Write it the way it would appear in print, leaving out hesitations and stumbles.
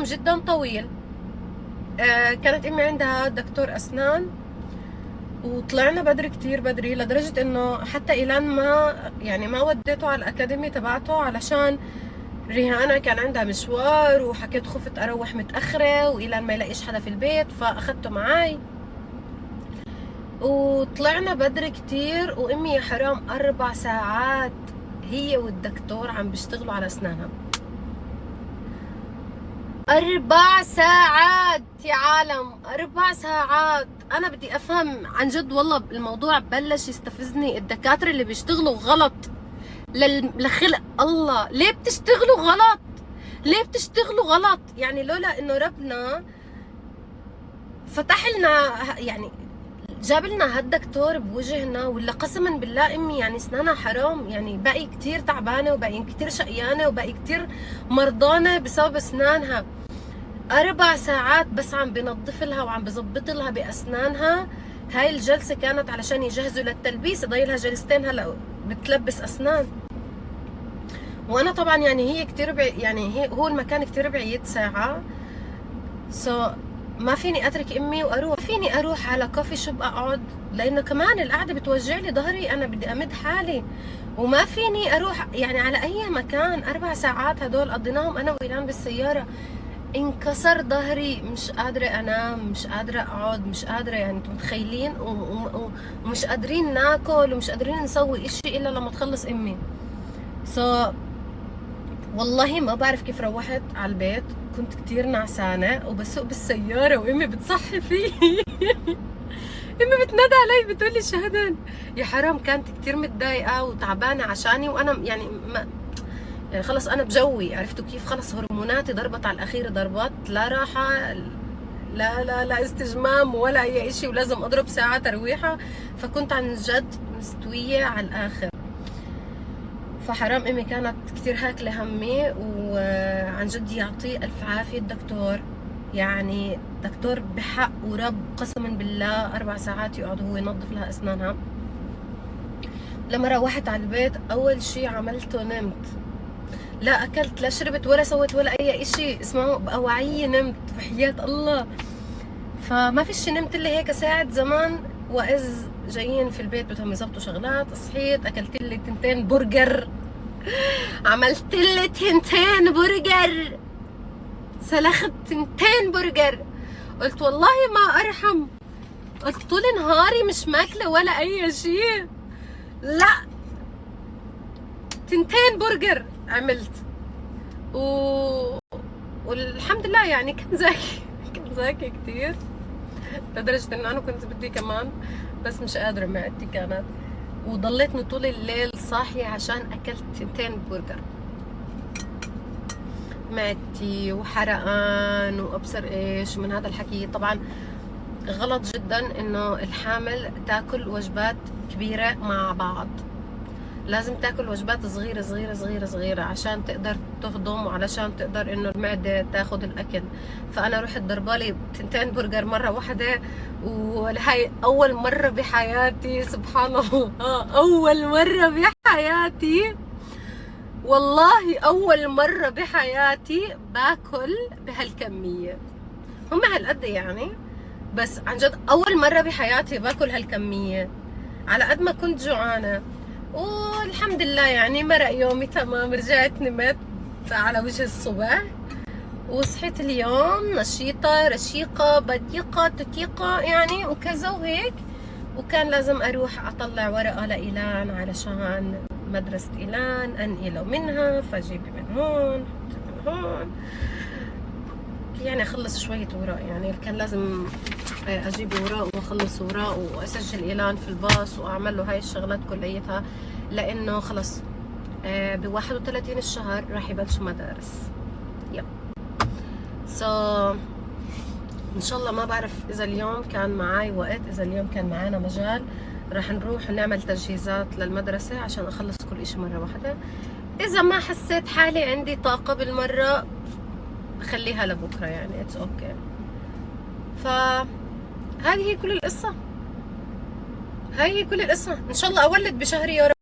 يوم جدا طويل. كانت امي عندها دكتور اسنان، وطلعنا بدري كتير بدري، لدرجة انه حتى ايلان ما وديته على الاكاديمي تبعته، علشان ريهانة كان عندها مشوار، وحكيت خفت اروح متأخرة وايلان ما يلاقيش حدا في البيت، فاخدته معاي وطلعنا بدري كتير. وامي يا حرام 4 ساعات هي والدكتور عم بيشتغلوا على اسنانها. 4 ساعات يا عالم، 4 ساعات. انا بدي افهم عن جد، والله الموضوع بلش يستفزني. الدكاترة اللي بيشتغلوا غلط لخلق الله، ليه بتشتغلوا غلط؟ ليه بتشتغلوا غلط؟ يعني لولا انه ربنا فتح لنا، يعني جاب لنا هالدكتور بوجهنا، ولا قسما بالله امي يعني اسنانها حرام، يعني باقي كتير تعبانه، وباقي كتير شقيانه، وباقي كتير مرضانه بسبب اسنانها. 4 ساعات بس عم بنظف لها وعم بظبط لها باسنانها. هاي الجلسه كانت علشان يجهزوا للتلبيس، ضايلها جلستين هلا بتلبس اسنان. وانا طبعا يعني هي كتير يعني هو المكان كتير بعيد ساعه، ما فيني اترك امي واروح، فيني اروح على كوفي شوب اقعد، لانه كمان القعده بتوجع لي ظهري، انا بدي امد حالي، وما فيني اروح يعني على اي مكان. 4 ساعات هدول قضيناهم انا وايلان بالسياره. انكسر ظهري، مش قادره انام، مش قادره اقعد، مش قادره، يعني انتم متخيلين؟ ومش قادرين ناكل، ومش قادرين نسوي اشي الا لما تخلص امي. والله ما بعرف كيف روحت على البيت، كنت كتير نعسانة وبسوق بالسيارة وامي بتصحي فيي امي بتنادى علي بتقولي شهدان. يا حرام كانت كتير متضايقة وتعبانة عشاني، وانا يعني يعني خلص انا بجوي، عرفتوا كيف؟ خلص هرموناتي ضربت على الاخير ضربات، لا راحة، لا استجمام ولا اي اشي، ولازم اضرب ساعة ترويحة. فكنت عن جد مستوية على الاخر. فحرام امي كانت كثير هاكله همي، وعن جد يعطيه الف عافيه الدكتور، يعني دكتور بحق ورب، قسما بالله 4 ساعات يقعد هو ينظف لها اسنانها. لما روحت على البيت اول شيء عملته نمت، لا اكلت لا شربت ولا سويت ولا اي اشي، اسمعوا بأواعية نمت وحياة الله. فما فيش، نمت اللي هيك ساعة زمان، واذ جايين في البيت بدهم يظبطوا شغلات، صحيت اكلت لي 2 برجر، عملت لي 2 برجر، سلخت 2 برجر. قلت والله ما ارحم، قلت طول نهاري مش ماكله ولا اي شيء، لا 2 برجر عملت. و... والحمد لله يعني كان زاكي كان زاكي كتير، لدرجة ان انا كنت بدي كمان، بس مش قادرة، معدتي كانت، وضليتني طول الليل صاحية عشان اكلت 2 برجر. معدتي وحرقان وابصر ايش من هذا الحكي. طبعا غلط جدا انه الحامل تاكل وجبات كبيرة مع بعض، لازم تاكل وجبات صغيرة صغيرة صغيرة صغيرة عشان تقدر تهضم، وعلشان تقدر انه المعدة تاخد الاكل. فانا رحت ضربالي 2 برجر مرة واحدة، وهي اول مرة بحياتي، سبحان الله، اول مرة بحياتي، والله اول مرة بحياتي باكل بهالكمية. هم هالقد يعني، بس عن جد اول مرة بحياتي باكل هالكمية على قد ما كنت جوعانة. والحمد لله يعني مرق يومي تمام، رجعت نمت على وجه الصبح، وصحيت اليوم نشيطة رشيقة بديقة تتيقة يعني وكذا وهيك. وكان لازم اروح اطلع ورقة لإيلان علشان مدرسة إيلان، انقله منها، فجيبي من هون حطي من هون، يعني اخلص شوية اوراق، يعني كان لازم اجيب اوراق واخلص اوراق واسجل ايلان في الباص واعمل له هاي الشغلات كليتها، لانه خلص ب 31 الشهر راح يبلشوا مدارس. يب ان شاء الله، ما بعرف اذا اليوم كان معي وقت، اذا اليوم كان معنا مجال راح نروح ونعمل تجهيزات للمدرسة عشان اخلص كل اشي مرة واحدة. اذا ما حسيت حالي عندي طاقة بالمرة خليها لبكرة، يعني اتس اوكي. فهذه هي كل القصة، هاي هي كل القصة. ان شاء الله اولد بشهر يا رب.